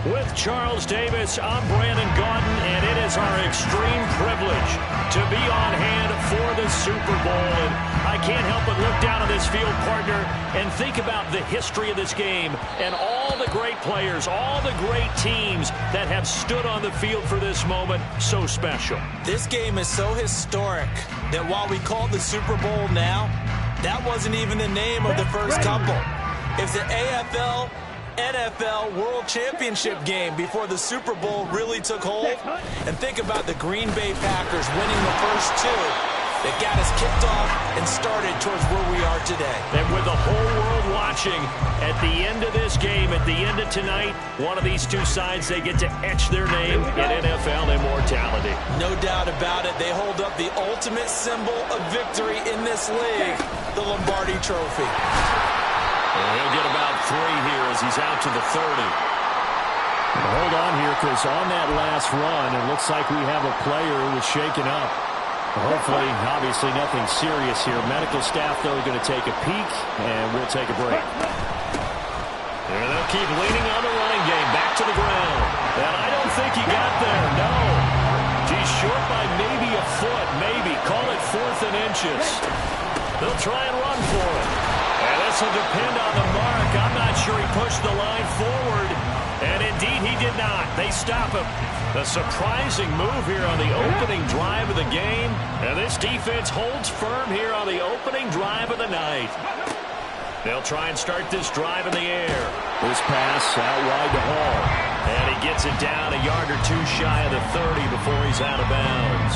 With Charles Davis, I'm Brandon Gaudin, and it is our extreme privilege to be on hand for the Super Bowl. And I can't help but look down on this field, partner, and think about the history of this game and all the great players, all the great teams that have stood on the field for this moment. So special. This game is so historic that while we call it the Super Bowl now, that wasn't even the name of the first couple. It's the AFL NFL World Championship game before the Super Bowl really took hold. And think about the Green Bay Packers winning the first two that got us kicked off and started towards where we are today. And with the whole world watching, at the end of this game, at the end of tonight, one of these two sides, they get to etch their name in NFL immortality. No doubt about it. They hold up the ultimate symbol of victory in this league, the Lombardi Trophy. And he'll get about 3 here as he's out to the 30. Hold on here, because on that last run, it looks like we have a player who was shaken up. Hopefully, obviously nothing serious here. Medical staff, though, going to take a peek, and we'll take a break. And they'll keep leaning on the running game. Back to the ground. And I don't think he got there, no. He's short by maybe a foot, maybe. Call it 4th and inches. They'll try and run for it. And this will depend on the mark. I'm not sure he pushed the line forward. And indeed, he did not. They stop him. A surprising move here on the opening drive of the game. And this defense holds firm here on the opening drive of the night. They'll try and start this drive in the air. This pass out wide to Hall. And he gets it down a yard or two shy of the 30 before he's out of bounds.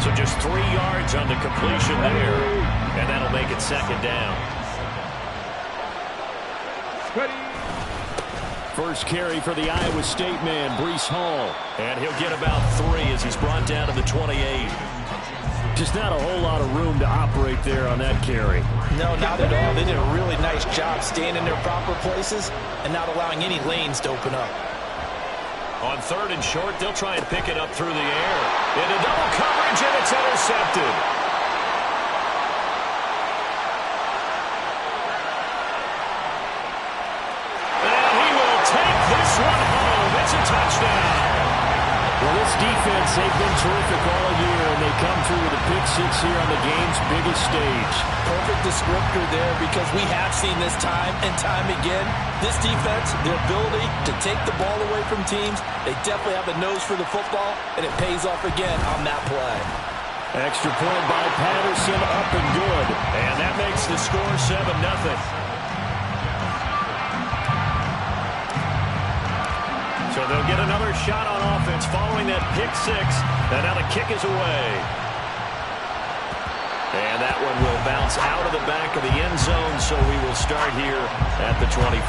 So just 3 yards on the completion there. And that'll make it 2nd down. First carry for the Iowa State man, Breece Hall. And he'll get about 3 as he's brought down to the 28. Just not a whole lot of room to operate there on that carry. No, not at all. They did a really nice job staying in their proper places and not allowing any lanes to open up. On 3rd and short, they'll try and pick it up through the air. Into double coverage, and it's intercepted. And he will take this one home. It's a touchdown. Well, this defense, they've been terrific all year, and they come through with a pick 6 here on the game's biggest stage. Perfect descriptor there, because we have seen this time and time again. This defense, their ability to take the ball away from teams, they definitely have a nose for the football, and it pays off again on that play. Extra point by Patterson, up and good. And that makes the score 7-0. So they'll get another shot on offense following that pick 6. And now the kick is away. And that one will bounce out of the back of the end zone, so we will start here at the 25.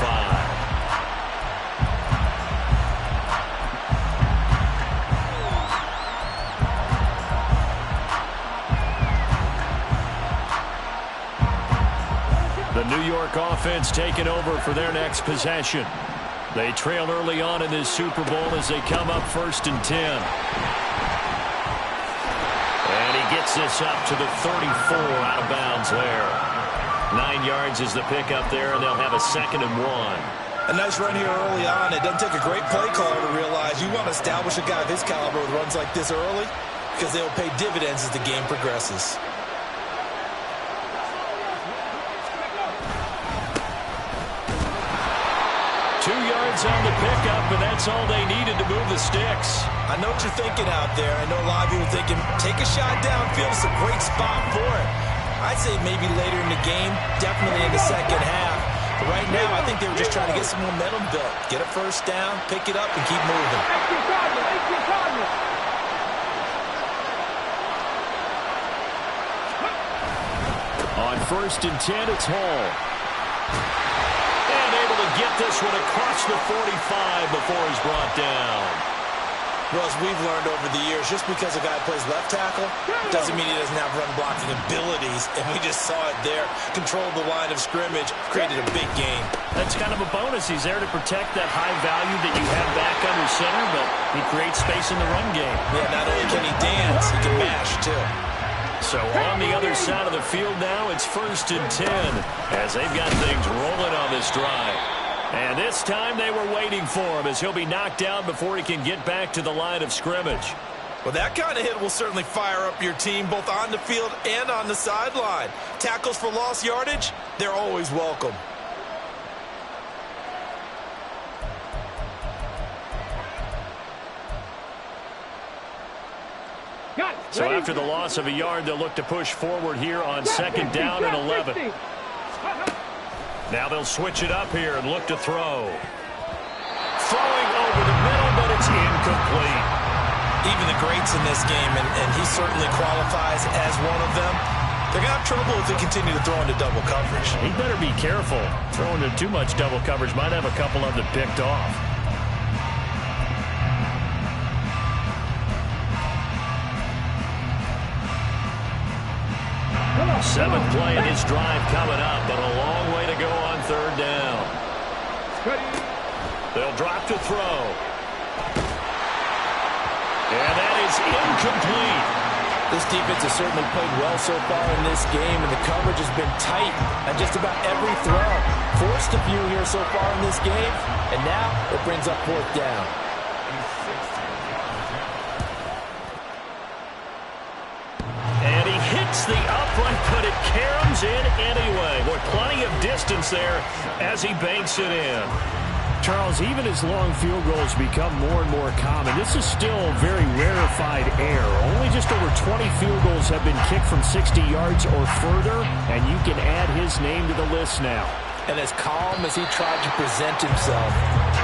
The New York offense taking over for their next possession. They trail early on in this Super Bowl as they come up 1st and 10. And he gets this up to the 34, out of bounds there. 9 yards is the pickup there, and they'll have a 2nd and 1. A nice run here early on. It doesn't take a great play caller to realize you want to establish a guy of his caliber with runs like this early, because they'll pay dividends as the game progresses. On the pickup, and that's all they needed to move the sticks. I know what you're thinking out there. I know a lot of you are thinking, take a shot downfield. It's a great spot for it. I'd say maybe later in the game, definitely in the 2nd half. But right now, I think they were just trying to get some momentum built. Get a 1st down, pick it up, and keep moving. On 1st and 10, it's Hall. Able to get this one across the 45 before he's brought down. Well, as we've learned over the years, just because a guy plays left tackle doesn't mean he doesn't have run blocking abilities, and we just saw it there. Controlled the line of scrimmage, created a big game. That's kind of a bonus. He's there to protect that high value that you have back under center, but he creates space in the run game. Yeah, not only can he dance, he can mash, too. So on the other side of the field now, it's 1st and 10 as they've got things rolling on this drive. And this time they were waiting for him as he'll be knocked down before he can get back to the line of scrimmage. Well, that kind of hit will certainly fire up your team both on the field and on the sideline. Tackles for lost yardage, they're always welcome. So after the loss of a yard, they'll look to push forward here on second down and 11. Now they'll switch it up here and look to throw. Throwing over the middle, but it's incomplete. Even the greats in this game, and he certainly qualifies as one of them, they're going to have trouble if they continue to throw into double coverage. He better be careful. Throwing into too much double coverage might have a couple of them picked off. Seventh play in his drive coming up, but a long way to go on third down. They'll drop to throw. And that is incomplete. This defense has certainly played well so far in this game, and the coverage has been tight on just about every throw. Forced a few here so far in this game, and now it brings up fourth down. And he hits the upright, but it caroms in anyway. Boy, plenty of distance there as he banks it in. Charles, even as long field goals become more and more common, this is still very rarefied air. Only just over 20 field goals have been kicked from 60 yards or further, and you can add his name to the list now. And as calm as he tried to present himself,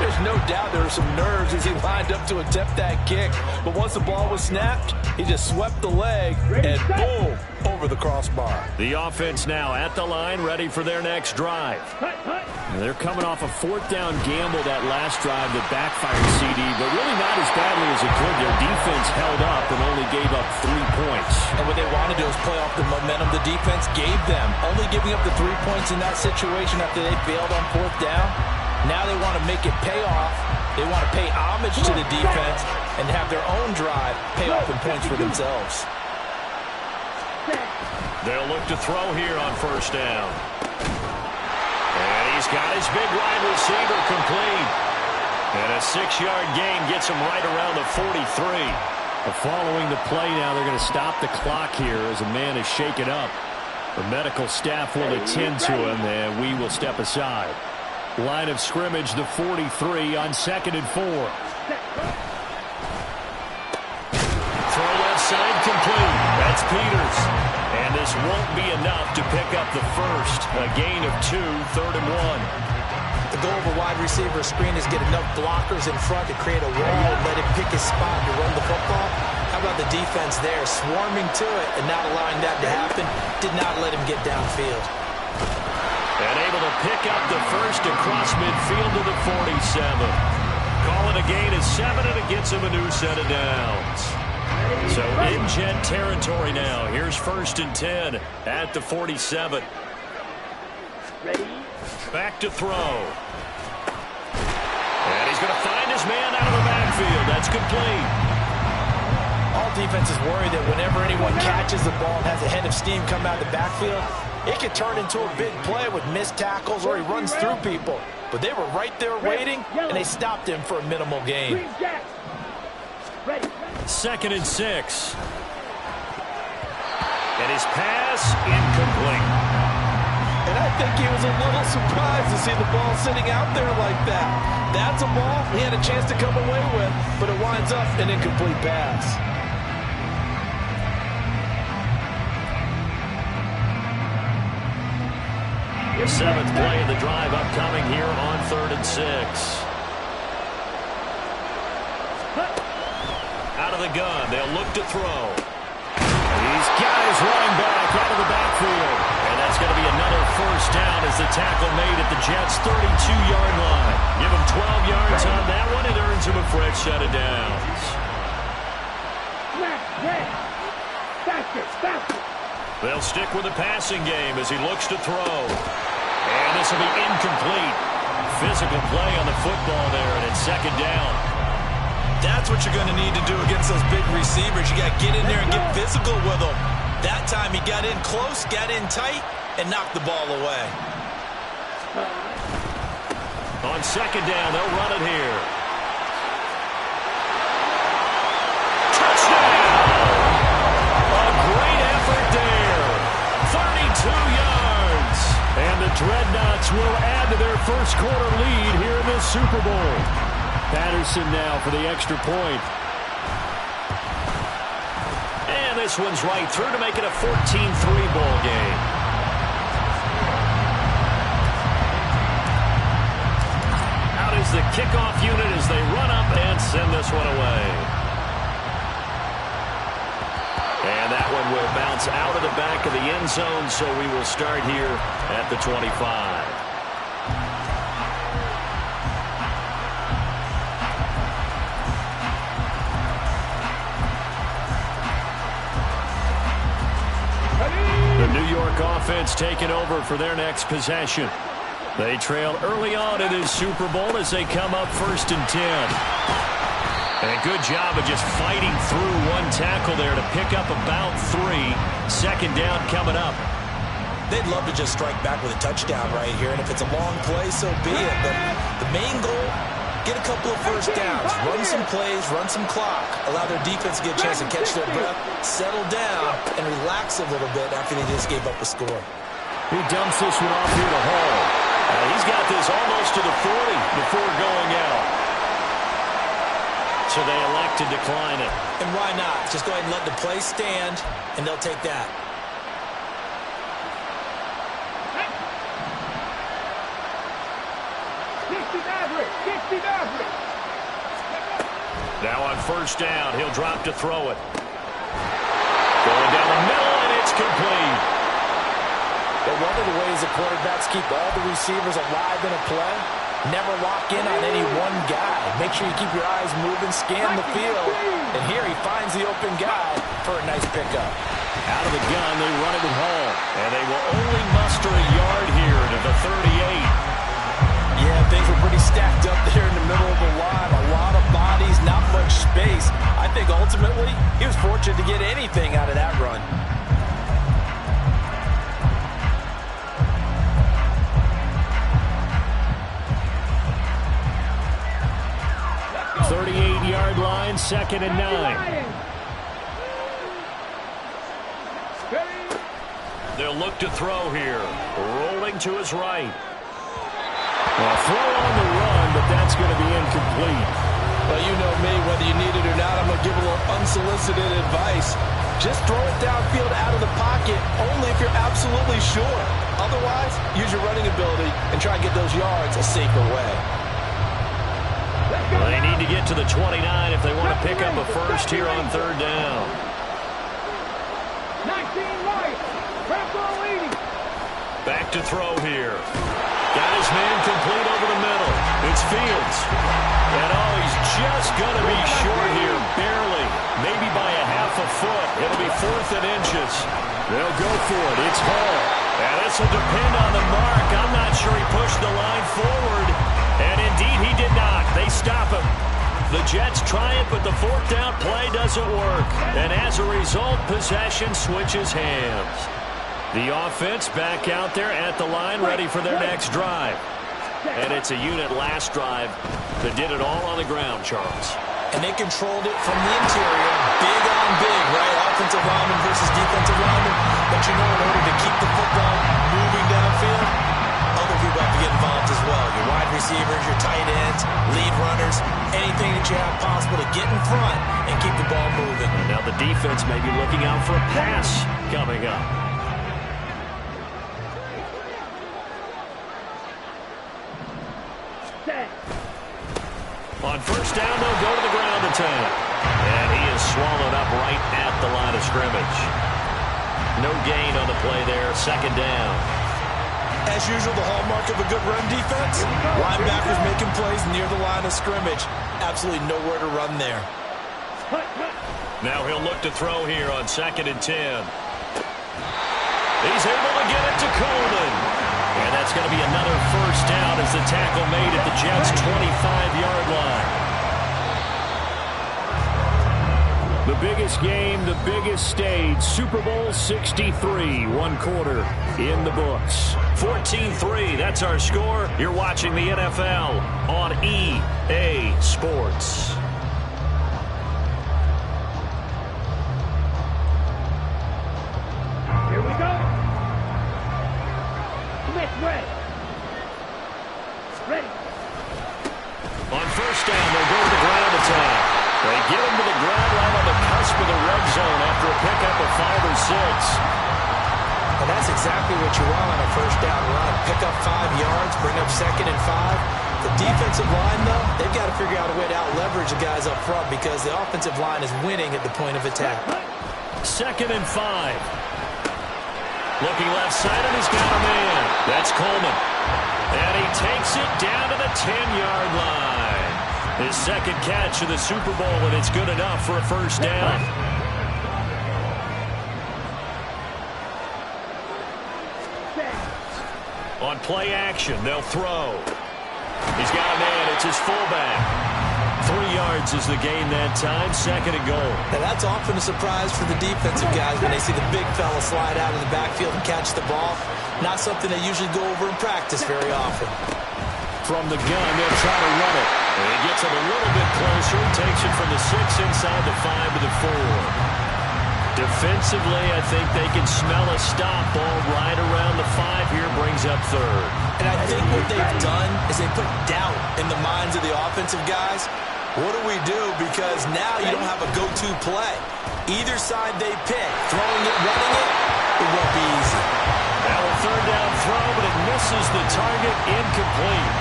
there's no doubt there were some nerves as he lined up to attempt that kick. But once the ball was snapped, he just swept the leg and boom, over the crossbar. The offense now at the line, ready for their next drive. And they're coming off a fourth down gamble that last drive that backfired CD, but really not as badly as it could. Their defense held up and only gave up 3 points. And what they wanted to do is play off the momentum the defense gave them. Only giving up the 3 points in that situation after they failed on fourth down. Now they want to make it pay off. They want to pay homage to the defense and have their own drive pay off in points for themselves. They'll look to throw here on first down. And he's got his big wide receiver complete. And a 6-yard gain gets him right around the 43. Following the play now, they're going to stop the clock here as a man is shaken up. The medical staff will attend to him, and we will step aside. Line of scrimmage, the 43 on 2nd and 4. Throw left side complete. That's Peters. And this won't be enough to pick up the first. A gain of 2, 3rd and 1. The goal of a wide receiver screen is get enough blockers in front to create a wall and let him pick his spot to run the football. How about the defense there, swarming to it and not allowing that to happen? Did not let him get downfield. And able to pick up the first across midfield to the 47. Call it a gain of 7, and it gets him a new set of downs. So in Jet territory now. Here's 1st and 10 at the 47. Back to throw. And he's going to find his man out of the backfield. That's complete. All defenses worry that whenever anyone catches the ball and has a head of steam come out of the backfield, it could turn into a big play with missed tackles or he runs through people. But they were right there waiting, and they stopped him for a minimal gain. 2nd and 6. And his pass incomplete. And I think he was a little surprised to see the ball sitting out there like that. That's a ball he had a chance to come away with, but it winds up an incomplete pass. The 7th play of the drive upcoming here on 3rd and 6. Out of the gun, they'll look to throw. He's got his running back out of the backfield. And that's going to be another first down as the tackle made at the Jets' 32-yard line. Give him 12 yards on that one. It earns him a fresh set of downs. They'll stick with the passing game as he looks to throw. And this will be incomplete. Physical play on the football there, and it's 2nd down. That's what you're going to need to do against those big receivers. You got to get in there and get physical with them. That time he got in close, got in tight, and knocked the ball away. On second down, they'll run it here. A great effort there. 32 yards. And the Dreadnoughts will add to their first quarter lead here in this Super Bowl. Patterson now for the extra point. And this one's right through to make it a 14-3 ball game. Out is the kickoff unit as they run up and send this one away. And that one will bounce out of the back of the end zone, so we will start here at the 25. The New York offense taking over for their next possession. They trail early on in this Super Bowl as they come up 1st and 10. And a good job of just fighting through one tackle there to pick up about 3. Second down coming up. They'd love to just strike back with a touchdown right here, and if it's a long play, so be it. But the main goal, get a couple of first downs, run some plays, run some clock, allow their defense to get a chance to catch their breath, settle down, and relax a little bit after they just gave up a score. He dumps this one off here to Hall. He's got this almost to the 40 before going out. So they elect to decline it. And why not? Just go ahead and let the play stand, and they'll take that. Now on first down, he'll drop to throw it. Going down the middle, and it's complete. But one of the ways the quarterbacks keep all the receivers alive in a play, never lock in on any one guy. Make sure you keep your eyes moving, scan the field. And here he finds the open guy for a nice pickup. Out of the gun, they run it with Hall. And they will only muster a yard here to the 38. Yeah, things were pretty stacked up there in the middle of the line. A lot of bodies, not much space. I think ultimately he was fortunate to get anything out of that run. 38-yard line, 2nd and 9. They'll look to throw here. Rolling to his right. Well, throw on the run, but that's going to be incomplete. Well, you know me, whether you need it or not, I'm going to give a little unsolicited advice. Just throw it downfield out of the pocket, only if you're absolutely sure. Otherwise, use your running ability and try and get those yards a safer way. Well, they need to get to the 29 if they want to pick up a first here on 3rd down. 19 right. Back to throw here. Got his man complete over the middle. It's Fields. And oh, he's just going to be short here, barely. Maybe by a half a foot. It'll be 4th and inches. They'll go for it. It's Hall. And this will depend on the mark. I'm not sure he pushed the line forward. And indeed, he did not. They stop him. The Jets try it, but the 4th down play doesn't work. And as a result, possession switches hands. The offense back out there at the line, ready for their next drive. And it's a unit last drive that did it all on the ground, Charles. And they controlled it from the interior. Big on big, right? Offensive lineman versus defensive lineman. But you know, in order to keep the football moving downfield, other people have to get involved as well. Your wide receivers, your tight ends, lead runners, anything that you have possible to get in front and keep the ball moving. And now the defense may be looking out for a pass coming up. On first down, they'll go to the ground attack. And he is swallowed up right at the line of scrimmage. No gain on the play there, 2nd down. As usual, the hallmark of a good run defense, linebackers making plays near the line of scrimmage. Absolutely nowhere to run there. Now he'll look to throw here on 2nd and 10. He's able to get it to Coleman. And that's going to be another first down as the tackle made at the Jets' 25-yard line. The biggest game, the biggest stage, Super Bowl 63, one quarter in the books. 14-3, that's our score. You're watching the NFL on EA Sports. Here we go. Smith ready. Ready. On first down, they'll go to the ground attack. They get him to the ground right on the cusp of the red zone after a pickup of 5 or 6. And that's exactly what you want on a first down run. Pick up 5 yards, bring up 2nd and 5. The defensive line, though, they've got to figure out a way to out-leverage the guys up front because the offensive line is winning at the point of attack. 2nd and 5. Looking left side, and he's got a man. That's Coleman. And he takes it down to the 10-yard line. His second catch of the Super Bowl, and it's good enough for a first down. On play action, they'll throw. He's got a man. It's his fullback. 3 yards is the gain that time. 2nd and goal. Now that's often a surprise for the defensive guys when they see the big fella slide out of the backfield and catch the ball. Not something they usually go over in practice very often. From the gun, they'll try to run it. And he gets it a little bit closer. Takes it from the 6 inside the 5 to the 4. Defensively, I think they can smell a stop ball right around the 5 here. Brings up 3rd. And I think what they've done is they put doubt in the minds of the offensive guys. What do we do? Because now you don't have a go-to play. Either side they pick, throwing it, running it, it won't be easy. Now a 3rd down throw, but it misses the target, incomplete.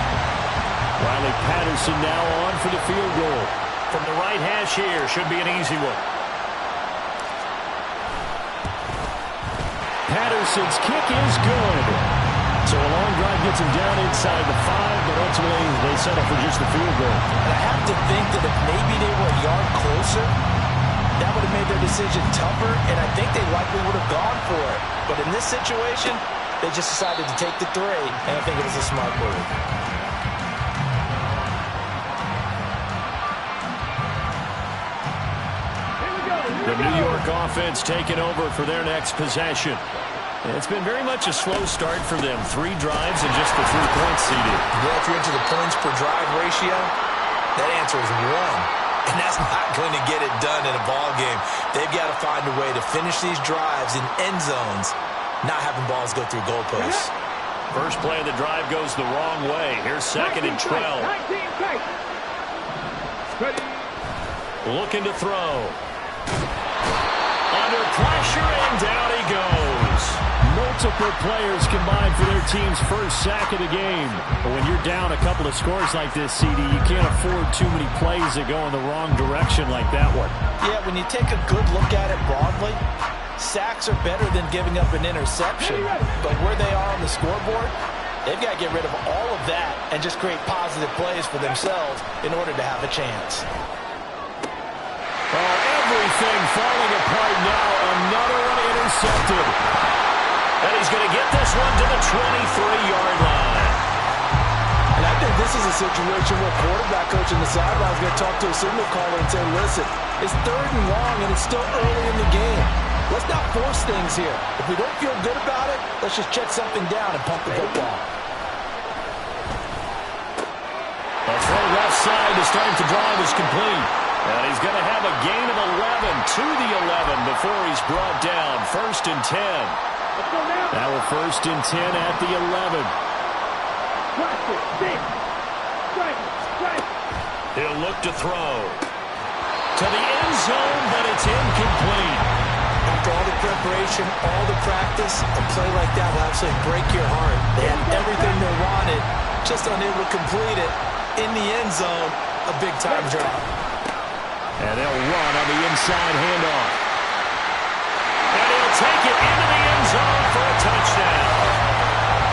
Riley Patterson now on for the field goal. From the right hash here, should be an easy one. Patterson's kick is good. So a long drive gets him down inside the 5, but ultimately they settle for just the field goal. And I have to think that if maybe they were a yard closer, that would have made their decision tougher, and I think they likely would have gone for it. But in this situation, they just decided to take the 3, and I think it was a smart move. The New York offense taking over for their next possession. It's been very much a slow start for them. 3 drives and just the 3 points seeded. Well, if you're into the points per drive ratio, that answer is 1. And that's not going to get it done in a ball game. They've got to find a way to finish these drives in end zones, not having balls go through goalposts. First play of the drive goes the wrong way. Here's 2nd and 12. Looking to throw. Under pressure, and down he goes. Multiple players combined for their team's first sack of the game. But when you're down a couple of scores like this, CD, you can't afford too many plays that go in the wrong direction like that one. Yeah, when you take a good look at it broadly, sacks are better than giving up an interception. But where they are on the scoreboard, they've got to get rid of all of that and just create positive plays for themselves in order to have a chance. Oh, everything falling apart now. Another one intercepted. And he's going to get this one to the 23-yard line. And I think this is a situation where quarterback coach on the sideline is going to talk to a signal caller and say, listen, it's 3rd and long and it's still early in the game. Let's not force things here. If we don't feel good about it, let's just check something down and pump the football. A throw left side to start the drive is complete. And he's going to have a gain of 11 to the 11 before he's brought down. 1st and 10. Now a 1st and 10 at the 11. He'll look to throw. To the end zone, but it's incomplete. After all the preparation, all the practice, a play like that will absolutely break your heart. They had everything they wanted, just unable to complete it. In the end zone, a big-time drop. And they'll run on the inside handoff. And he'll take it into the end zone for a touchdown.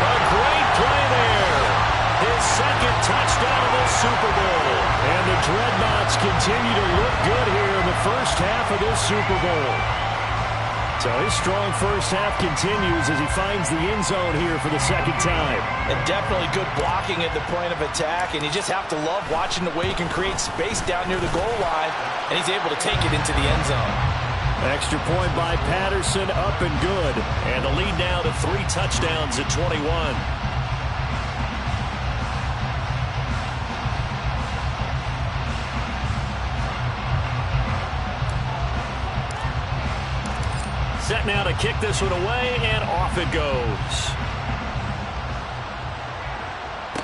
A great play there. His 2nd touchdown of the Super Bowl. And the Dreadnoughts continue to look good here in the first half of this Super Bowl. So his strong first half continues as he finds the end zone here for the second time. And definitely good blocking at the point of attack, and you just have to love watching the way he can create space down near the goal line, and he's able to take it into the end zone. Extra point by Patterson, up and good. And the lead now to 3 touchdowns at 21. Set now to kick this one away, and off it goes.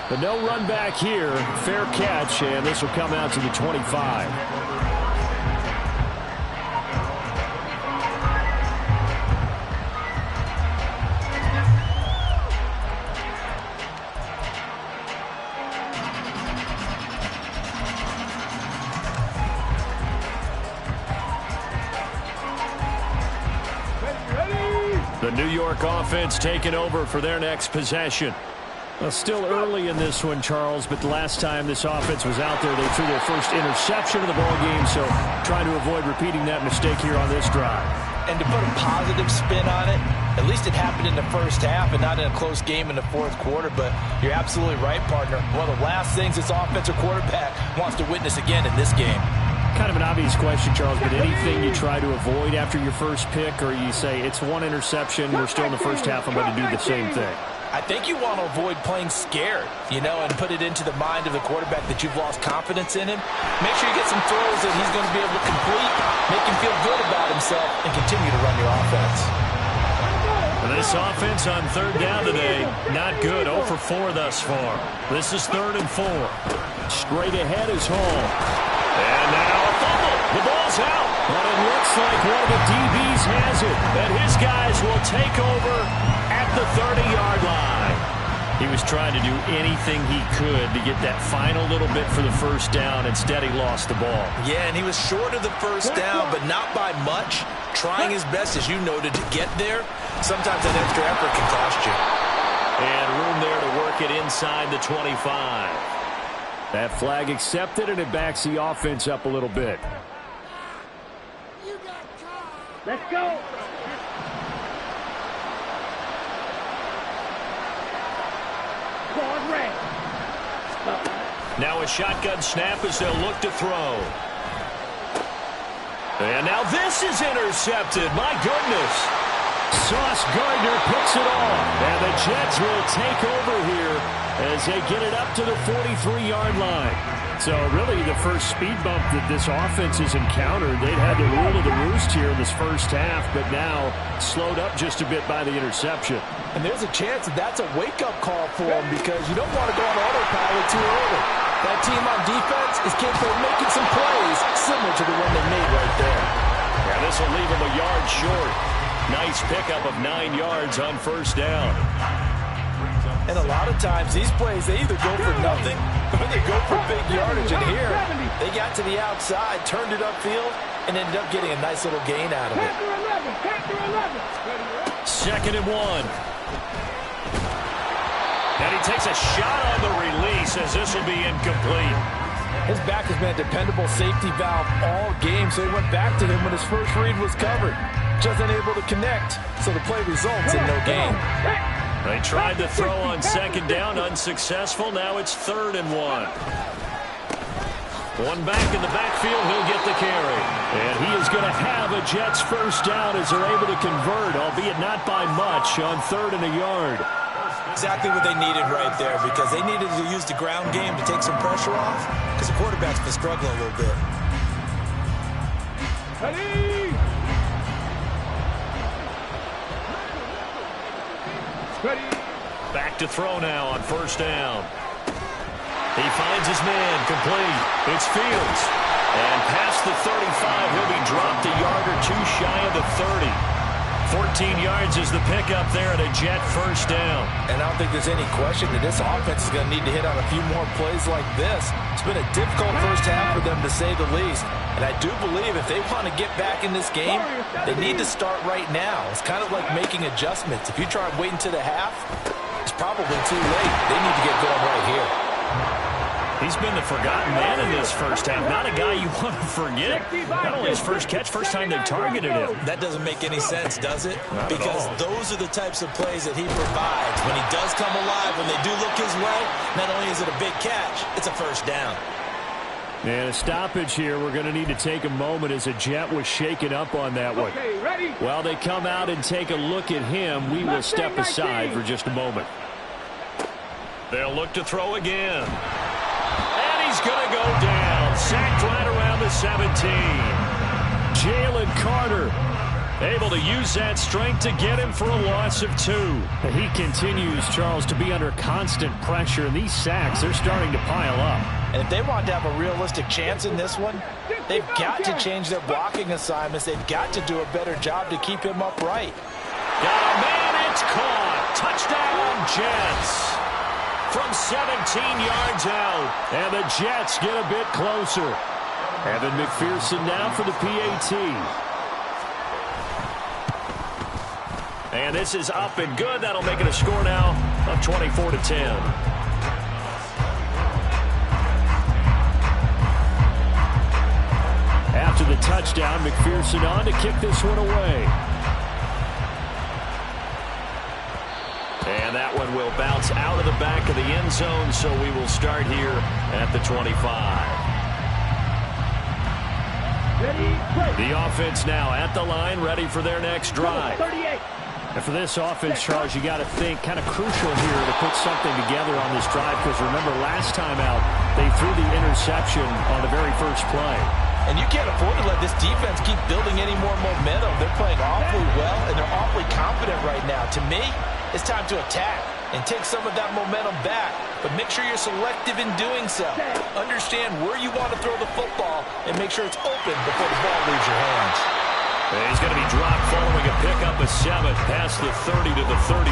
But no run back here. Fair catch, and this will come out to the 25. The New York offense taking over for their next possession. Well, still early in this one, Charles, but the last time this offense was out there, they threw their first interception of the ball game, so trying to avoid repeating that mistake here on this drive. And to put a positive spin on it, at least it happened in the first half and not in a close game in the fourth quarter, but you're absolutely right, partner. One of the last things this offensive quarterback wants to witness again in this game. Kind of an obvious question, Charles, but anything you try to avoid after your first pick, or you say it's one interception, we're still in the first half, I'm going to do the same thing? I think you want to avoid playing scared, you know, and put it into the mind of the quarterback that you've lost confidence in him. Make sure you get some throws that he's going to be able to complete, make him feel good about himself, and continue to run your offense. This offense on third down today, not good. 0 for 4 thus far. This is 3rd and 4. Straight ahead is Hall. And now a fumble. The ball's out. But it looks like one of the DBs has it. And his guys will take over at the 30-yard line. He was trying to do anything he could to get that final little bit for the first down. Instead, he lost the ball. Yeah, and he was short of the first down, but not by much. Trying his best, as you noted, to get there. Sometimes that extra effort can cost you. And room there to work it inside the 25. That flag accepted, and it backs the offense up a little bit. Let's go. Now a shotgun snap as they'll look to throw. And now this is intercepted. My goodness. Sauce Gardner picks it off. And the Jets will take over here as they get it up to the 43-yard line. So really the first speed bump that this offense has encountered. They'd had the rule of the roost here in this first half, but now slowed up just a bit by the interception. And there's a chance that that's a wake-up call for them, because you don't want to go on autopilot too early. That team on defense is capable of making some plays similar to the one they made right there. Yeah, this will leave them a yard short. Nice pickup of 9 yards on first down. And a lot of times these plays, they either go for nothing or they go for big yardage. And here, they got to the outside, turned it upfield, and ended up getting a nice little gain out of it. 2nd and 1. And he takes a shot on the release as this will be incomplete. His back has been a dependable safety valve all game, so he went back to him when his first read was covered. Just unable to connect, so the play results in no gain. They tried to throw on 2nd down, unsuccessful. Now it's 3rd and 1. One back in the backfield, he'll get the carry. And he is going to have a Jets first down as they're able to convert, albeit not by much, on 3rd and a yard. Exactly what they needed right there, because they needed to use the ground game to take some pressure off, because the quarterback's been struggling a little bit. Ready. Back to throw now on 1st down. He finds his man, complete. It's Fields. And past the 35, he'll be dropped a yard or two shy of the 30. 14 yards is the pickup there at a Jet first down. And I don't think there's any question that this offense is going to need to hit on a few more plays like this. It's been a difficult first half for them, to say the least. And I do believe if they want to get back in this game, they need to start right now. It's kind of like making adjustments. If you try and wait until the half, it's probably too late. They need to get going right here. He's been the forgotten man in this first half. Not a guy you want to forget. Not only his first catch, first time they've targeted him. That doesn't make any sense, does it? Because those are the types of plays that he provides. When he does come alive, when they do look his way, not only is it a big catch, it's a first down. And a stoppage here. We're going to need to take a moment as a Jet was shaken up on that one. Okay, ready? While they come out and take a look at him, we will step aside for just a moment. They'll look to throw again. And he's going to go down. Sacked right around the 17. Jalen Carter able to use that strength to get him for a loss of 2. He continues, Charles, to be under constant pressure. And these sacks, they're starting to pile up. And if they want to have a realistic chance in this one, they've got to change their blocking assignments. They've got to do a better job to keep him upright. Got a man, it's caught. Touchdown, Jets. From 17 yards out. And the Jets get a bit closer. Evan McPherson now for the PAT. And this is up and good. That'll make it a score now of 24-10. After the touchdown, McPherson on to kick this one away. And that one will bounce out of the back of the end zone, so we will start here at the 25. Ready, play. The offense now at the line, ready for their next drive. 38. And for this offense, Charles, you got to think kind of crucial here to put something together on this drive, because remember last time out, they threw the interception on the very first play. And you can't afford to let this defense keep building any more momentum. They're playing awfully well, and they're awfully confident right now. To me, it's time to attack and take some of that momentum back. But make sure you're selective in doing so. Understand where you want to throw the football and make sure it's open before the ball leaves your hands. And he's going to be dropped following a pickup of 7 past the 30 to the 32.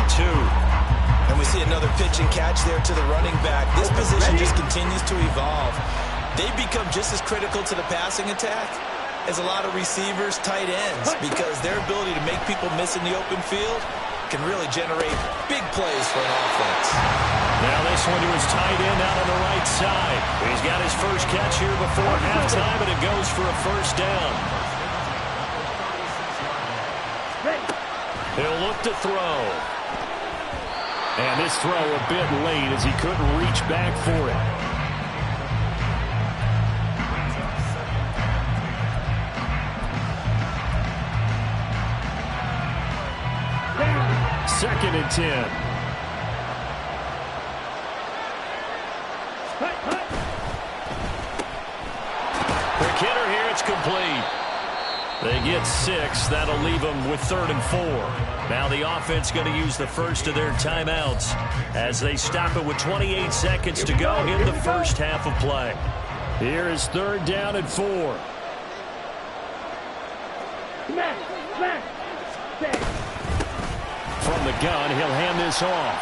And we see another pitch and catch there to the running back. This position just continues to evolve. They become just as critical to the passing attack as a lot of receivers, tight ends, because their ability to make people miss in the open field can really generate big plays for an offense. Now this one to his tight end out on the right side. He's got his first catch here before halftime, and it goes for a first down. He'll look to throw. And this throw a bit late as he couldn't reach back for it. Second and 10. Quick hitter here, it's complete. They get 6. That'll leave them with 3rd and 4. Now the offense going to use the first of their timeouts as they stop it with 28 seconds to go in the first half of play. Here is 3rd down and 4. From the gun, he'll hand this off.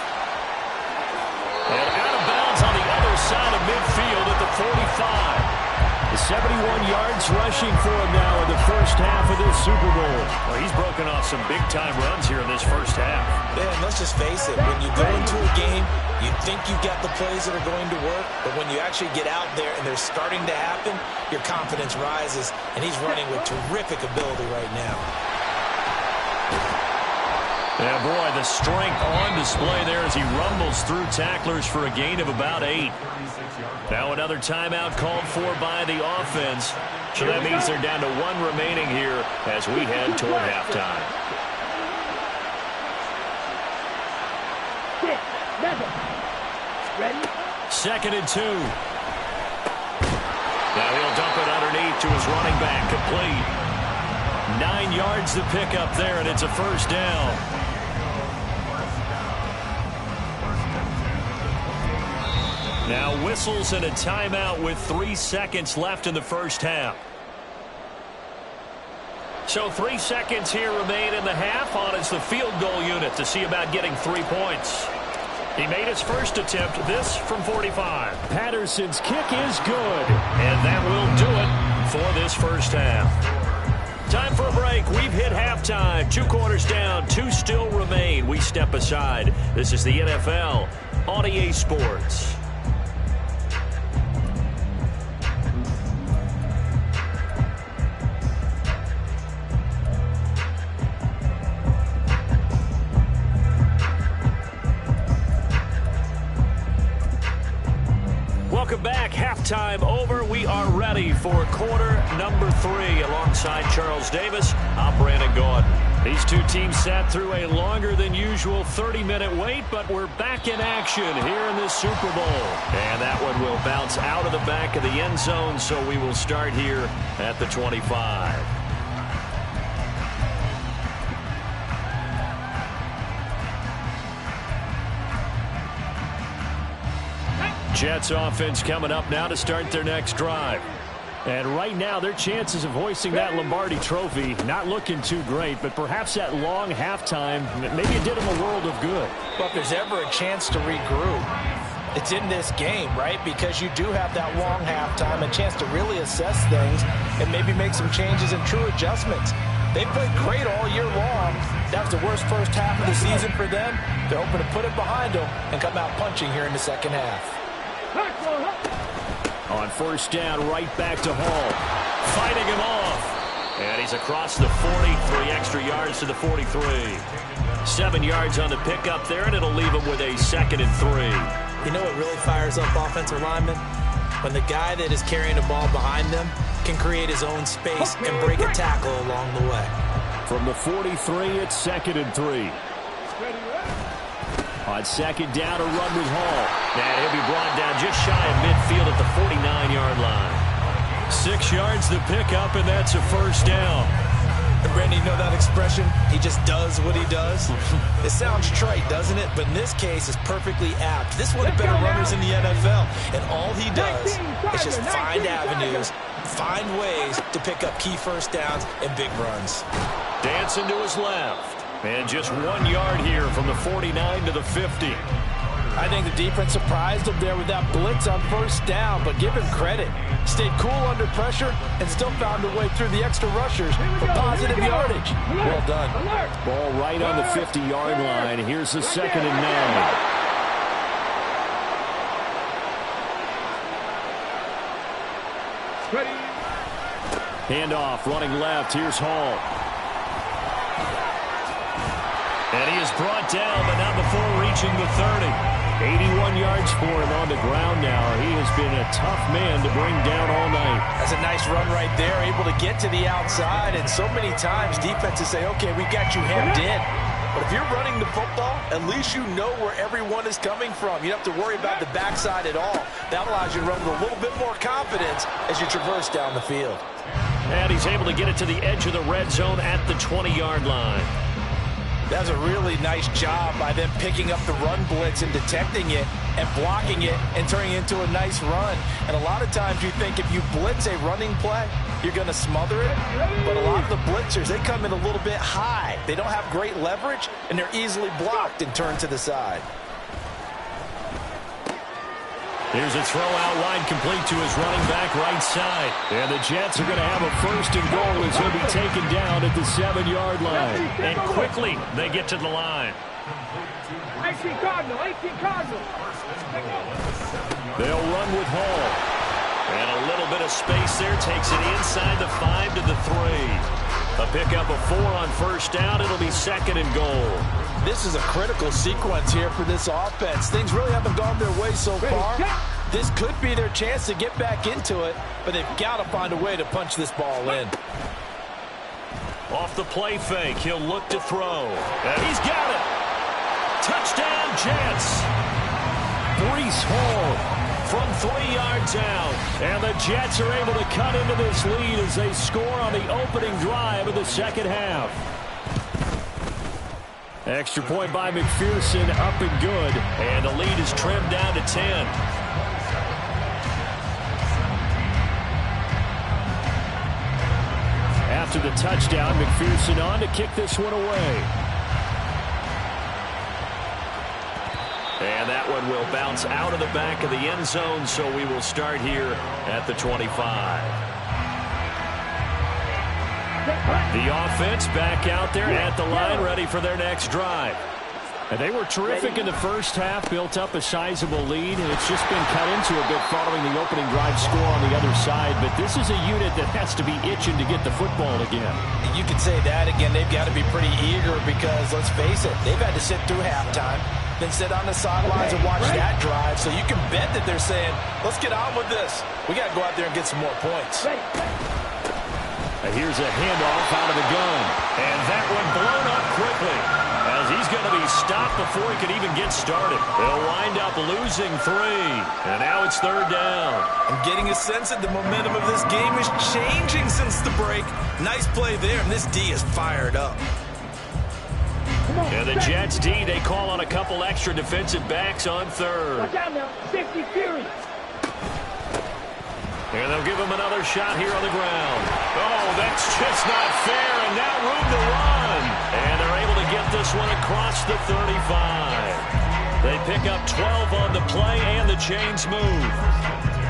And out of bounds on the other side of midfield at the 45. 71 yards rushing for him now in the first half of this Super Bowl. Well, he's broken off some big-time runs here in this first half. Man, let's just face it. When you go into a game, you think you've got the plays that are going to work, but when you actually get out there and they're starting to happen, your confidence rises, and he's running with terrific ability right now. Yeah, boy, the strength on display there as he rumbles through tacklers for a gain of about 8. Now another timeout called for by the offense. So that means they're down to 1 remaining here as we head toward halftime. 6, 7. Ready? 2nd and 2. Now he'll dump it underneath to his running back, complete. 9 yards to pick up there, and it's a first down. Now whistles and a timeout with 3 seconds left in the first half. So 3 seconds here remain in the half on as the field goal unit to see about getting 3 points. He made his first attempt, this from 45. Patterson's kick is good. And that will do it for this first half. Time for a break. We've hit halftime. 2 quarters down, 2 still remain. We step aside. This is the NFL on EA Sports. halftime over. We are ready for quarter number 3. Alongside Charles Davis, I'm Brandon Gordon. These two teams sat through a longer than usual 30-minute wait, but we're back in action here in this Super Bowl. And that one will bounce out of the back of the end zone, so we will start here at the 25. Jets offense coming up now to start their next drive. And right now, their chances of hoisting that Lombardi trophy not looking too great, but perhaps that long halftime, maybe it did them a world of good. But if there's ever a chance to regroup, it's in this game, right? Because you do have that long halftime, a chance to really assess things and maybe make some changes and true adjustments. They played great all year long. That was the worst first half of the season for them. They're hoping to put it behind them and come out punching here in the second half. On first down, right back to Hall. Fighting him off. And he's across the 40, 3 extra yards to the 43. 7 yards on the pickup there, and it'll leave him with a 2nd and 3. You know what really fires up offensive linemen? When the guy that is carrying the ball behind them can create his own space and break a tackle along the way. From the 43, it's 2nd and 3. On second down, a run with Hall. And he'll be brought down just shy of midfield at the 49-yard line. 6 yards to pick up, and that's a first down. And Randy, you know that expression? He just does what he does. It sounds trite, doesn't it? But in this case, it's perfectly apt. This is one of the better runners in the NFL. And all he does is just find avenues, find ways to pick up key first downs and big runs. Dancing to his left. And just 1 yard here from the 49 to the 50. I think the defense surprised him there with that blitz on first down, but give him credit. Stayed cool under pressure and still found a way through the extra rushers for positive yardage. Well done. Ball right on the 50-yard line. Here's the 2nd and 9. Handoff, running left. Here's Hall. And he is brought down, but not before reaching the 30. 81 yards for him on the ground now. He has been a tough man to bring down all night. That's a nice run right there, able to get to the outside. And so many times defenses say, okay, we got you hemmed in. But if you're running the football, at least you know where everyone is coming from. You don't have to worry about the backside at all. That allows you to run with a little bit more confidence as you traverse down the field. And he's able to get it to the edge of the red zone at the 20-yard line. That's a really nice job by them picking up the run blitz and detecting it and blocking it and turning it into a nice run. And a lot of times you think if you blitz a running play, you're going to smother it. But a lot of the blitzers, they come in a little bit high. They don't have great leverage, and they're easily blocked and turned to the side. Here's a throw out wide, complete to his running back right side. And the Jets are going to have a 1st and goal as he'll be taken down at the 7-yard line. And quickly they get to the line. 18 Cardinal, 18 Cardinal. They'll run with Hall. And a little bit of space there, takes it inside the 5 to the 3. A pickup of 4 on first down. It'll be 2nd and goal. This is a critical sequence here for this offense. Things really haven't gone their way so far. This could be their chance to get back into it, but they've got to find a way to punch this ball in. Off the play fake, he'll look to throw. And he's got it. Touchdown, Jets. Breece Hall from 3 yards out. And the Jets are able to cut into this lead as they score on the opening drive of the second half. Extra point by McPherson, up and good. And the lead is trimmed down to 10. After the touchdown, McPherson on to kick this one away. And that one will bounce out of the back of the end zone, so we will start here at the 25. The offense back out there at the line, ready for their next drive. And they were terrific in the first half, built up a sizable lead, and it's just been cut into a bit following the opening drive score on the other side. But this is a unit that has to be itching to get the football again. You could say that again. They've got to be pretty eager because, let's face it, they've had to sit through halftime, then sit on the sidelines and watch that drive. So you can bet that they're saying, let's get on with this. We got to go out there and get some more points. And here's a handoff out of the gun. And that one blown up quickly, as he's going to be stopped before he could even get started. They'll wind up losing 3, and now it's 3rd down. I'm getting a sense that the momentum of this game is changing since the break. Nice play there, and this D is fired up. And the Jets D, they call on a couple extra defensive backs on 3rd. Watch out now. Safety fury. And they'll give him another shot here on the ground. Oh, that's just not fair, and now room to run. And they're able to get this one across the 35. They pick up 12 on the play, and the chains move.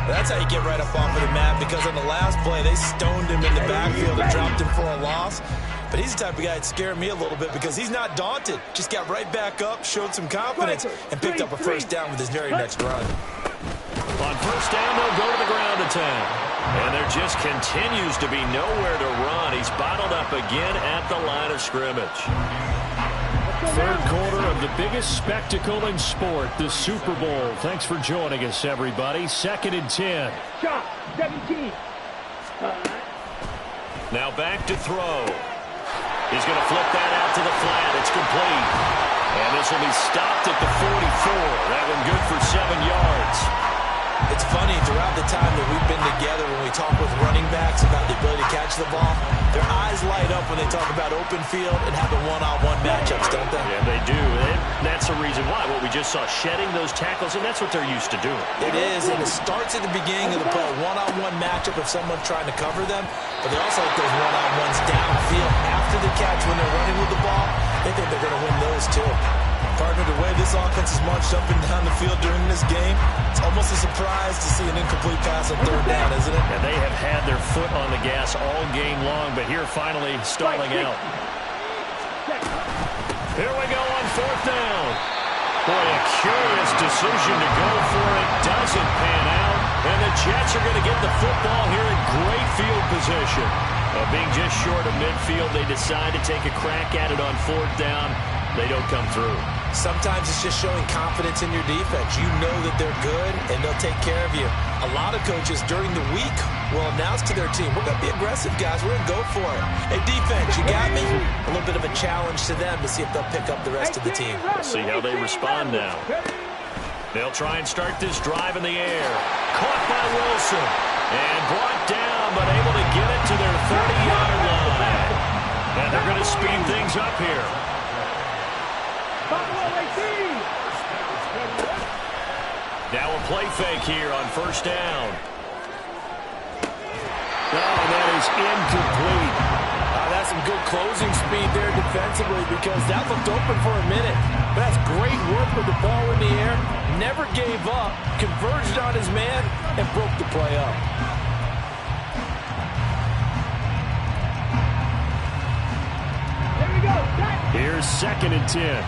That's how you get right up off of the mat, because on the last play, they stoned him in the backfield and dropped him for a loss. But he's the type of guy that scared me a little bit because he's not daunted. Just got right back up, showed some confidence, and picked up a first down with his very next run. On 1st down, they'll go to the ground attack. And there just continues to be nowhere to run. He's bottled up again at the line of scrimmage. 3rd quarter of the biggest spectacle in sport, the Super Bowl. Thanks for joining us, everybody. 2nd and 10. Shot. 17. Now back to throw. He's going to flip that out to the flat. It's complete. And this will be stopped at the 44. That one good for 7 yards. It's funny, throughout the time that we've been together, when we talk with running backs about the ability to catch the ball, their eyes light up when they talk about open field and having one-on-one matchups, don't they? Yeah, they do. And that's the reason why. What we just saw, shedding those tackles, and that's what they're used to doing. It is, and it starts at the beginning of the play, one-on-one matchup if someone's trying to cover them, but they also like those one-on-ones downfield after the catch when they're running with the ball. They think they're going to win those, too. Partner, the way this offense has marched up and down the field during this game, it's almost a surprise to see an incomplete pass on 3rd down, isn't it? And they have had their foot on the gas all game long, but here finally stalling out. Here we go on 4th down. Boy, a curious decision to go for it. Doesn't pan out. And the Jets are going to get the football here in great field position. Being just short of midfield, they decide to take a crack at it on 4th down. They don't come through. Sometimes it's just showing confidence in your defense. You know that they're good, and they'll take care of you. A lot of coaches during the week will announce to their team, we're going to be aggressive, guys. We're going to go for it. Hey, defense, you got me? A little bit of a challenge to them to see if they'll pick up the rest of the team. We'll see how they respond now. They'll try and start this drive in the air. Caught by Wilson. And brought down, but able to get it to their 30-yard line. And they're going to speed things up here. Now a play fake here on 1st down. Oh, that is incomplete. That's some good closing speed there defensively because that looked open for a minute. But that's great work with the ball in the air. Never gave up, converged on his man, and broke the play up. There we go. Here's 2nd and 10.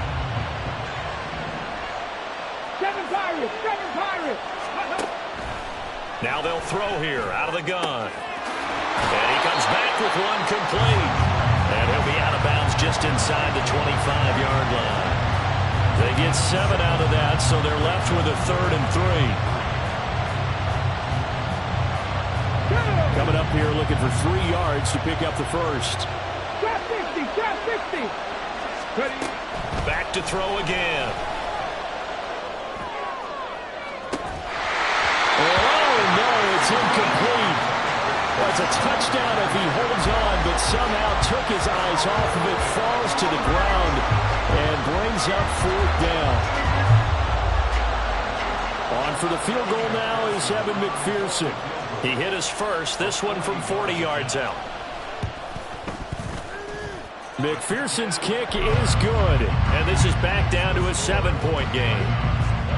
7 Pirates. 7 Pirates. Now they'll throw here out of the gun. And he comes back with one complete. And he'll be out of bounds just inside the 25-yard line. They get 7 out of that, so they're left with a 3rd and 3. Coming up here looking for 3 yards to pick up the first. Drop 60. Drop 60. Ready. Back to throw again. Oh, no, it's incomplete. Well, it's a touchdown if he holds on, but somehow took his eyes off of it, falls to the ground, and brings up 4th down. On for the field goal now is Evan McPherson. He hit his first, this one from 40 yards out. McPherson's kick is good. And this is back down to a 7-point game.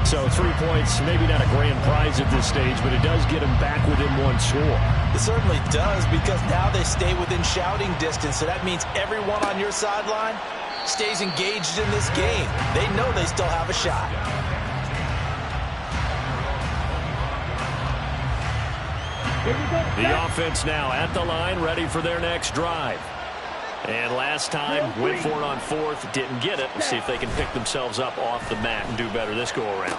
So 3 points, maybe not a grand prize at this stage, but it does get him back within 1 score. It certainly does, because now they stay within shouting distance, so that means everyone on your sideline stays engaged in this game. They know they still have a shot. The offense now at the line, ready for their next drive. And last time, went for it on fourth, didn't get it. We'll see if they can pick themselves up off the mat and do better this go-around.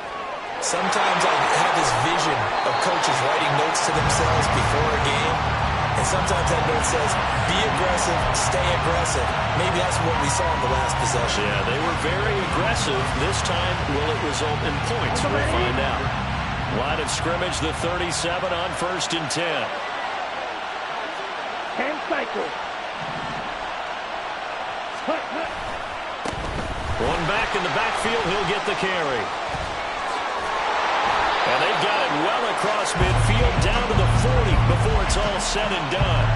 Sometimes I have this vision of coaches writing notes to themselves before a game. And sometimes that note says, be aggressive, stay aggressive. Maybe that's what we saw in the last possession. Yeah, they were very aggressive. This time, will it result in points? We'll find out. Line of scrimmage, the 37 on 1st and 10. 10 cycles. One back in the backfield, he'll get the carry. And they've got it well across midfield, down to the 40 before it's all said and done.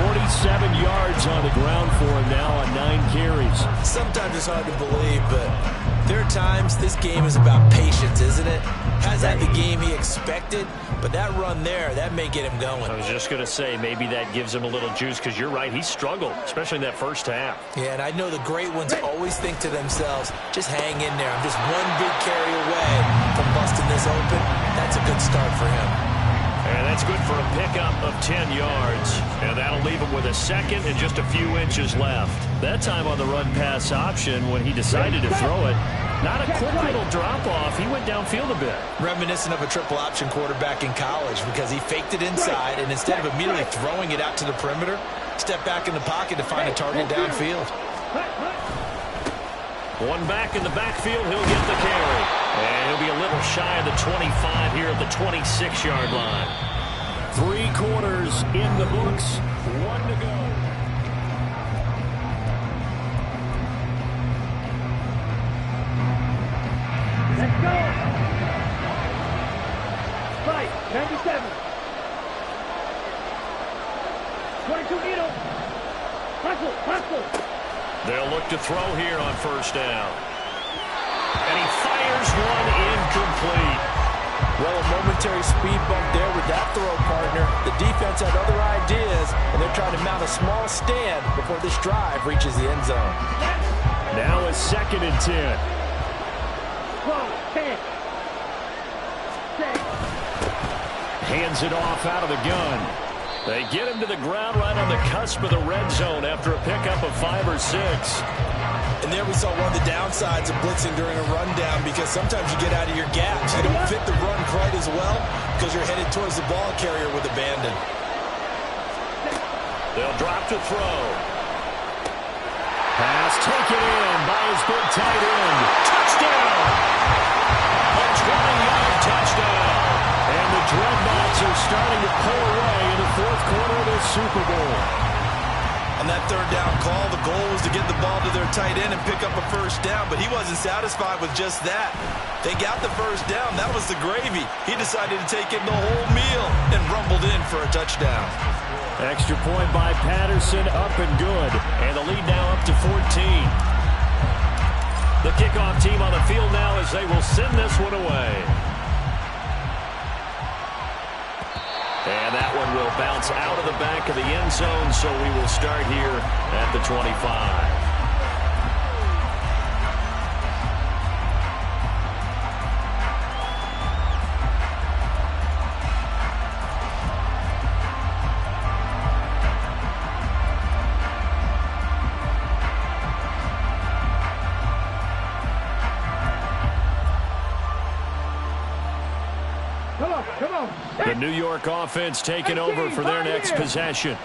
47 yards on the ground for him now on 9 carries. Sometimes it's hard to believe, but there are times this game is about patience, isn't it? Hasn't had the game he expected, but that run there, that may get him going. I was just going to say, maybe that gives him a little juice, because you're right, he struggled, especially in that first half. Yeah, and I know the great ones always think to themselves, just hang in there. I'm just one big carry away from busting this open. That's a good start for him. And that's good for a pickup of 10 yards. And that'll leave him with a second and just a few inches left. That time on the run-pass option, when he decided to throw it, not a quick little drop-off. He went downfield a bit. Reminiscent of a triple option quarterback in college, because he faked it inside, and instead of immediately throwing it out to the perimeter, stepped back in the pocket to find a target downfield. One back in the backfield, he'll get the carry. And he'll be a little shy of the 25 here at the 26-yard line. 3 quarters in the books. 1 to go. Let's go. Right, 97. 22 Nito. Hustle. They'll look to throw here on 1st down. And he fires one incomplete. Well, a momentary speed bump there with that throw, partner. The defense had other ideas, and they're trying to mount a small stand before this drive reaches the end zone. Now it's 2nd and 10. 10. 6. Hands it off out of the gun. They get him to the ground right on the cusp of the red zone after a pickup of 5 or 6. And there we saw one of the downsides of blitzing during a rundown, because sometimes you get out of your gaps. You don't fit the run quite as well because you're headed towards the ball carrier with abandon. They'll drop to throw. Pass taken in by his big tight end. Touchdown! A 20-yard touchdown. And the Dreadnoughts are starting to pull away in the 4th quarter of this Super Bowl. On that 3rd down call, the goal was to get the ball to their tight end and pick up a 1st down, but he wasn't satisfied with just that. They got the 1st down. That was the gravy. He decided to take in the whole meal and rumbled in for a touchdown. Extra point by Patterson, up and good. And the lead now up to 14. The kickoff team on the field now as they will send this one away. And that one will bounce out of the back of the end zone, so we will start here at the 25. Come on. The New York offense taking over for their next possession.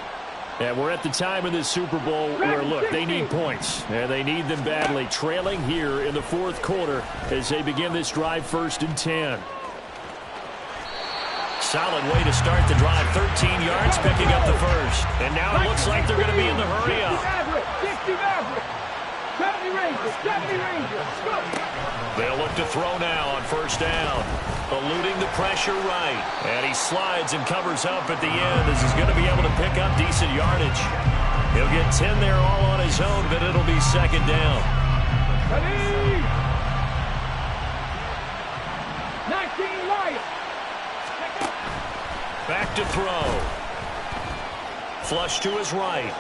And we're at the time of this Super Bowl where, look, they need points. And they need them badly. Trailing here in the 4th quarter as they begin this drive, 1st and 10. Solid way to start the drive. 13 yards, picking up the 1st. And now it looks like they're going to be in the hurry up. 70 Rangers. Go. They'll look to throw now on 1st down. Eluding the pressure right. And he slides and covers up at the end as he's going to be able to pick up decent yardage. He'll get 10 there all on his own, but it'll be 2nd down. Ready? 19 Lions. Back to throw. Flush to his right.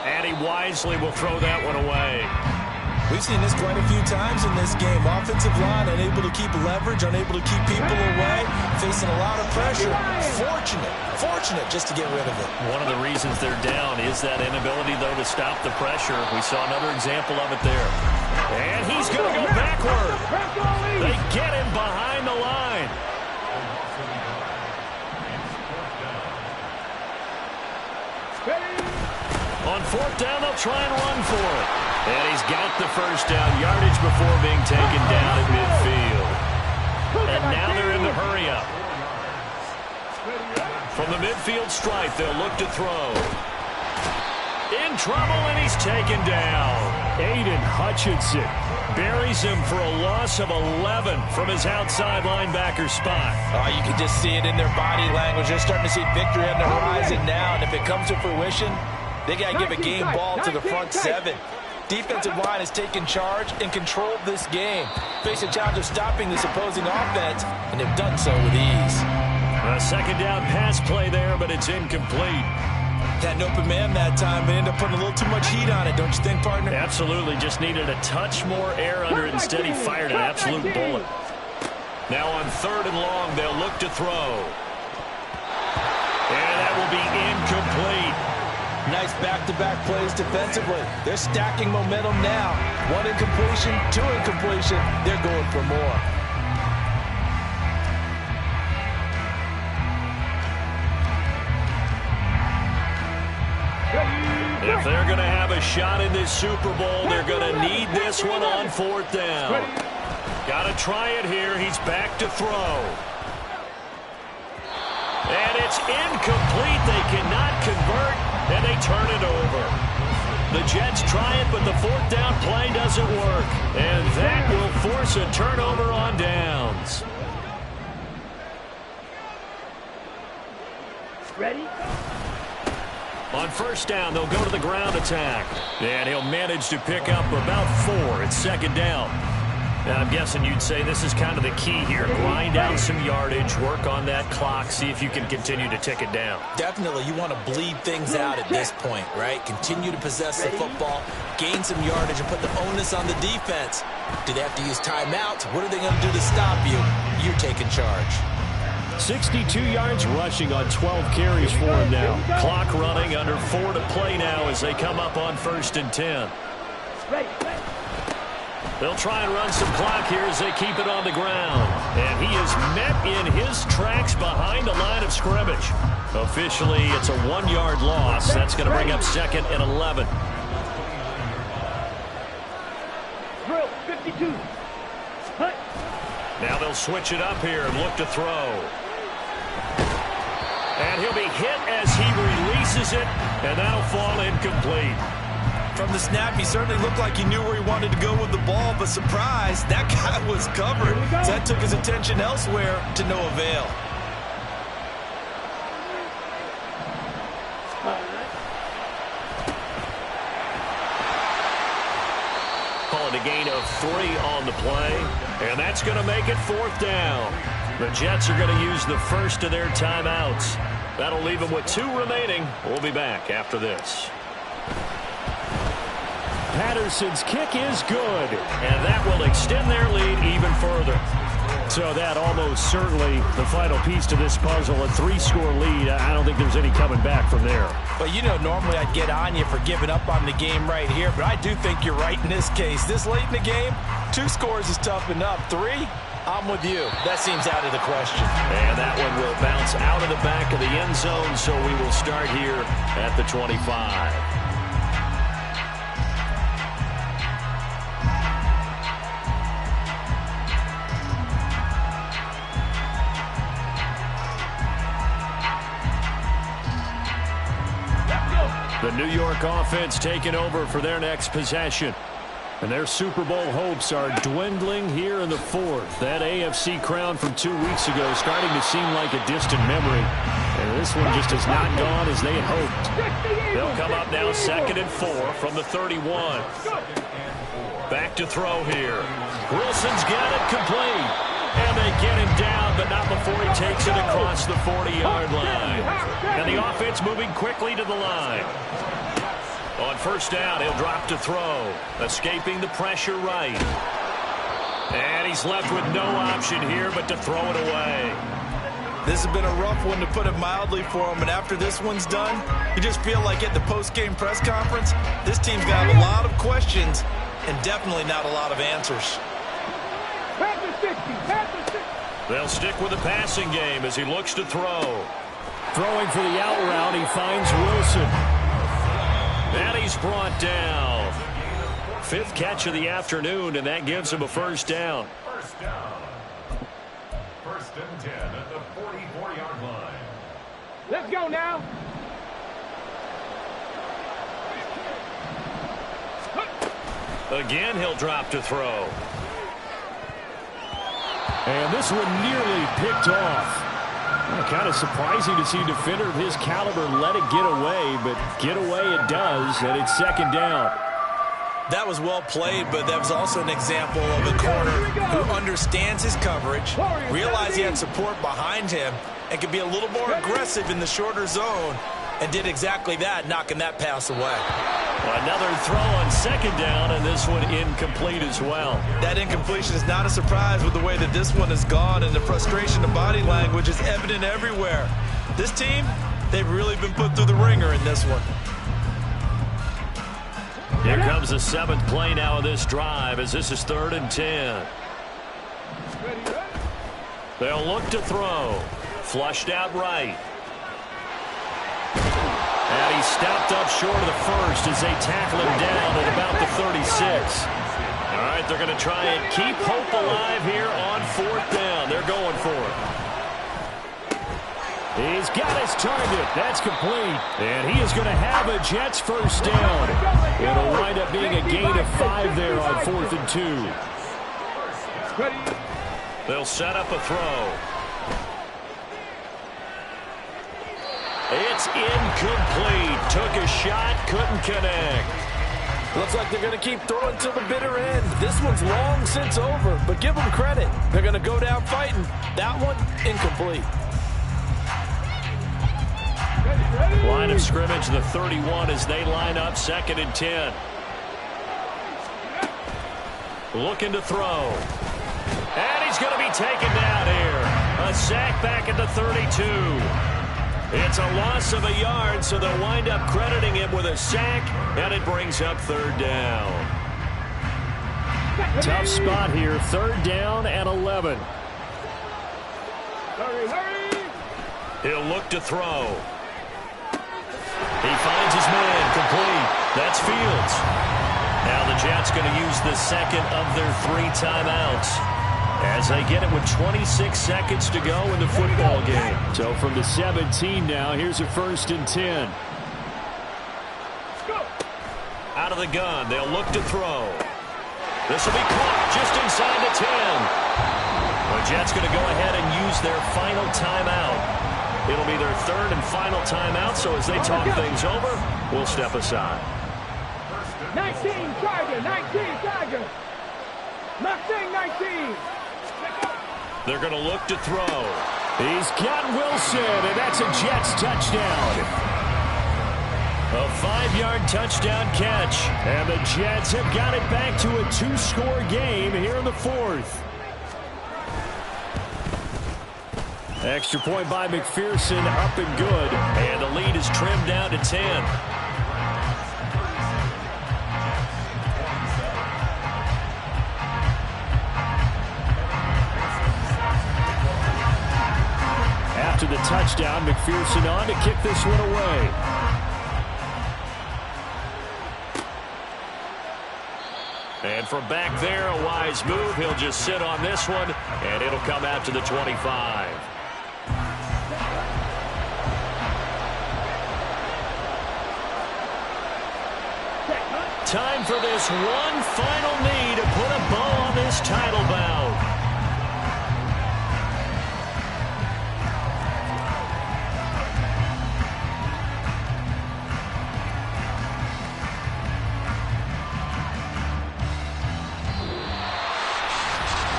And he wisely will throw that one away. We've seen this quite a few times in this game. Offensive line unable to keep leverage, unable to keep people away, facing a lot of pressure. Fortunate just to get rid of it. One of the reasons they're down is that inability, though, to stop the pressure. We saw another example of it there. And he's going to go backward. They get him behind the line. On fourth down, they'll try and run for it. And he's got the first down yardage before being taken down at midfield. And now they're in the hurry-up. From the midfield stripe, they'll look to throw. In trouble, and he's taken down. Aiden Hutchinson buries him for a loss of 11 from his outside linebacker spot. Oh, you can just see it in their body language. They're starting to see victory on the horizon now, and if it comes to fruition, they got to give a game ball to the front seven. Defensive line has taken charge and controlled this game. Face a challenge of stopping this opposing offense, and they've done so with ease. A second down pass play there, but it's incomplete. Had an open man that time, but ended up putting a little too much heat on it, don't you think, partner? Absolutely. Just needed a touch more air under it. Instead, he fired an absolute bullet. Now on third and long, they'll look to throw. And that will be incomplete. Nice back-to-back plays defensively. They're stacking momentum now. One incompletion, two incompletion. They're going for more. If they're going to have a shot in this Super Bowl, they're going to need this one on fourth down. Got to try it here. He's back to throw. And it's incomplete. They cannot convert, and they turn it over. The Jets try it, but the fourth down play doesn't work. And that will force a turnover on downs. Ready? On first down, they'll go to the ground attack. And he'll manage to pick up about 4 at second down. And I'm guessing you'd say this is kind of the key here. Grind out some yardage, work on that clock, see if you can continue to tick it down. Definitely, you want to bleed things out at this point, right? Continue to possess the football, gain some yardage, and put the onus on the defense. Do they have to use timeouts? What are they going to do to stop you? You're taking charge. 62 yards rushing on 12 carries for him now. Clock running, under 4 to play now as they come up on first and 10. They'll try and run some clock here as they keep it on the ground. And he is met in his tracks behind the line of scrimmage. Officially, it's a 1-yard loss. That's going to bring up second and 11. Drill 52. Hut. Now they'll switch it up here and look to throw. And he'll be hit as he releases it, and that'll fall incomplete. From the snap, he certainly looked like he knew where he wanted to go with the ball, but surprise, that guy was covered. So that took his attention elsewhere to no avail. Call it a gain of 3 on the play, and that's going to make it fourth down. The Jets are going to use the first of their timeouts. That'll leave them with 2 remaining. We'll be back after this. Patterson's kick is good. And that will extend their lead even further. So that almost certainly the final piece to this puzzle, a 3-score lead. I don't think there's any coming back from there. But, you know, normally I'd get on you for giving up on the game right here, but I do think you're right in this case. This late in the game, 2 scores is tough enough. 3, I'm with you. That seems out of the question. And that one will bounce out of the back of the end zone, so we will start here at the 25. The New York offense taking over for their next possession. And their Super Bowl hopes are dwindling here in the fourth. That AFC crown from 2 weeks ago starting to seem like a distant memory. And this one just has not gone as they had hoped. They'll come up now second and 4 from the 31. Back to throw here. Wilson's got it complete. And they get him down, but not before he takes it across the 40-yard line. And the offense moving quickly to the line. On first down, he'll drop to throw. Escaping the pressure right. And he's left with no option here but to throw it away. This has been a rough one, to put it mildly, for him. And after this one's done, you just feel like at the post-game press conference, this team's going to have a lot of questions and definitely not a lot of answers. They'll stick with the passing game as he looks to throw. Throwing for the out route, he finds Wilson. And he's brought down. 5th catch of the afternoon, and that gives him a first down. First down. 1st and 10 at the 44-yard line. Let's go now. Again, he'll drop to throw. And this one nearly picked off. Kind of surprising to see a defender of his caliber let it get away, but get away it does, and it's 2nd down. That was well played, but that was also an example of a corner who understands his coverage, realized he had support behind him, and could be a little more aggressive in the shorter zone, and did exactly that, knocking that pass away. Another throw on 2nd down, and this one incomplete as well. That incompletion is not a surprise with the way that this one has gone, and the frustration of body language is evident everywhere. This team, they've really been put through the ringer in this one. Here comes the 7th play now of this drive, as this is 3rd and 10. They'll look to throw. Flushed out right. And he stopped up short of the first as they tackle him down at about the 36. All right, they're going to try and keep hope alive here on 4th down. They're going for it. He's got his target. That's complete. And he is going to have a Jets first down. It'll wind up being a gain of 5 there on 4th and 2. They'll set up a throw. It's incomplete. Took a shot, couldn't connect. Looks like they're going to keep throwing till the bitter end. This one's long since over, but give them credit. They're going to go down fighting. That one, incomplete. Line of scrimmage, the 31 as they line up, 2nd and 10. Looking to throw. And he's going to be taken down here. A sack back at the 32. It's a loss of a yard, so they'll wind up crediting him with a sack, and it brings up 3rd down. Tough spot here, 3rd down and 11. He'll look to throw. He finds his man, complete. That's Fields. Now the Jets going to use the 2nd of their 3 timeouts as they get it with 26 seconds to go in the football game. So from the 17 now, here's a 1st and 10. Out of the gun, they'll look to throw. This will be caught just inside the 10. The Jets going to go ahead and use their final timeout. It'll be their 3rd and final timeout, so as they talk things over, we'll step aside. 19 Tiger, 19 Tiger. Mustang 19. They're going to look to throw. He's got Wilson, and that's a Jets touchdown. A 5-yard touchdown catch. And the Jets have got it back to a 2-score game here in the 4th. Extra point by McPherson, up and good. And the lead is trimmed down to 10. After the touchdown, McPherson on to kick this one away. And from back there, a wise move. He'll just sit on this one, and it'll come out to the 25. Time for this one final knee to put a bow on this title bout.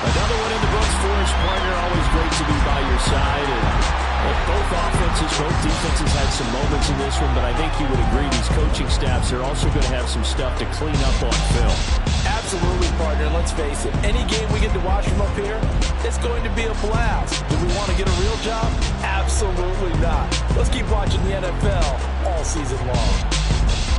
Another one in the books for his partner. Always great to be by your side. And Both offenses, both defenses had some moments in this one, but I think you would agree these coaching staffs are also going to have some stuff to clean up on film. Absolutely, partner. Let's face it. Any game we get to watch from up here, it's going to be a blast. Do we want to get a real job? Absolutely not. Let's keep watching the NFL all season long.